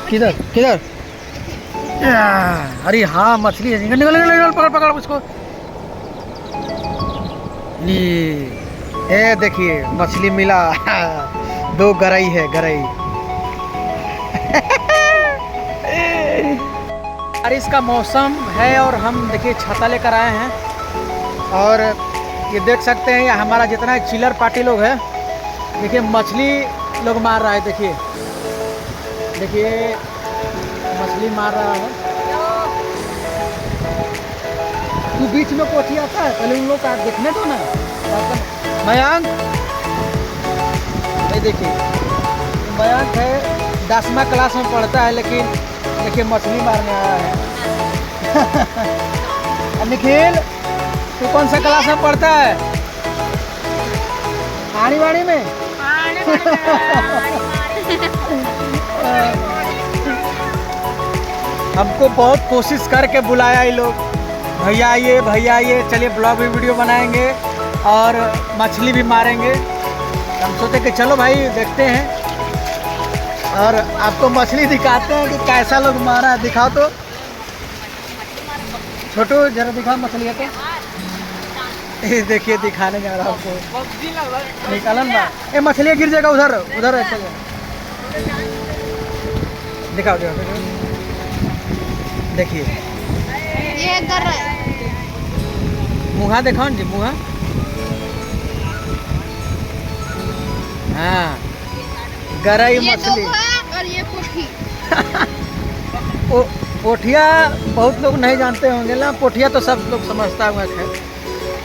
किधर किधर? अरे हाँ मछली है, निकल निकल निकल, पकड़ पकड़ उसको। ये देखिए मछली मिला। 2 गरई है, गरई। बारिश का मौसम है और हम देखिए छाता लेकर आए हैं और ये देख सकते हैं ये हमारा जितना चिलर पार्टी लोग है, देखिए मछली लोग मार रहा है। देखिए देखिए मछली मार रहा है। तू बीच में कोठी आता है, पहले उन लोग का देखने दो ना। मयंक, ये देखिए मयंक है, 10वां क्लास में पढ़ता है, लेकिन देखिए मछली मारने आया है। निखिल, तू कौन सा क्लास में पढ़ता है? आनीवाड़ी में। हमको बहुत कोशिश करके बुलाया ये लोग, भैया आइए, चलिए ब्लॉग भी वीडियो बनाएंगे और मछली भी मारेंगे। हम सोचे कि चलो भाई देखते हैं और आपको मछली दिखाते हैं कि कैसा लोग मारा है। दिखाओ तो छोटू, जरा दिखाओ मछली है तो। ये देखिए दिखाने जा रहा हूँ आपको। निकालन बा, ये मछली गिर जाएगा उधर उधर। दिखाओ देखिए, ये कर रहा है। मुँहा दिखाओ जी, मुँहा। हाँ, गरई मछली। और ये पोठी। पोठिया बहुत लोग नहीं जानते होंगे ना, पोठिया तो सब लोग समझता हुआ है।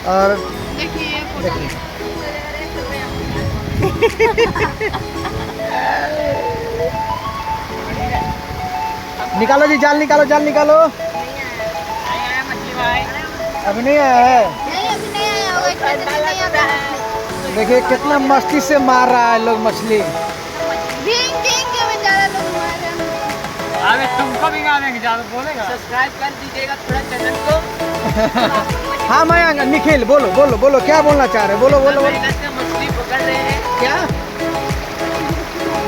और देखिए निकालो जी, जाल निकालो, जाल निकालो। अभी नहीं आया है। अभी नहीं आया होगा, इतना जल्दी नहीं आता मछली। देखिए कितना मस्ती से मार रहा है लोग मछली। भींग भींग के में ज़्यादा लोग मार रहे हैं। अबे तुमको भी गाने ज़्यादा बोलेगा। सब्सक्राइब कर दीजिएगा थोड़ा चैनल को। हाँ मैं निखिल, बोलो बोलो बोलो, क्या बोलना चाह रहे हो? बोलो बोलो बोलो। मछली पकड़ रहे हैं क्या?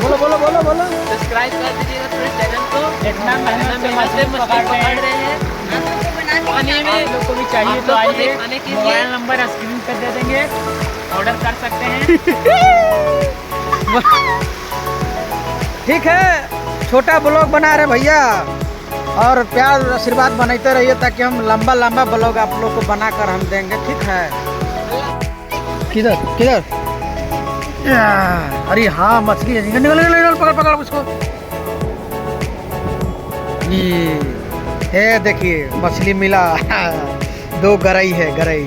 बोलो बोलो बोलो बोलो। सब्सक्राइब कर दीजिएगा थोड़ा चैनल को। इतना मेहनत से मछली पकड़ रहे हैं। पानी में लोग को भी चाहिए तो आइए, मोबाइल नंबर स्क्रीन पर दे देंगे, ऑर्डर कर सकते हैं। ठीक है, छोटा ब्लॉग बना रहे भैया और प्यार आशीर्वाद बनाते रहिए ताकि हम लंबा लंबा ब्लॉग आप लोग को बनाकर हम देंगे। ठीक है। किधर किधर? अरे हाँ मछली है, निकल निकल निकल, पकड़ पकड़ उसको। ये देखिए मछली मिला। 2 गरई है, गरई।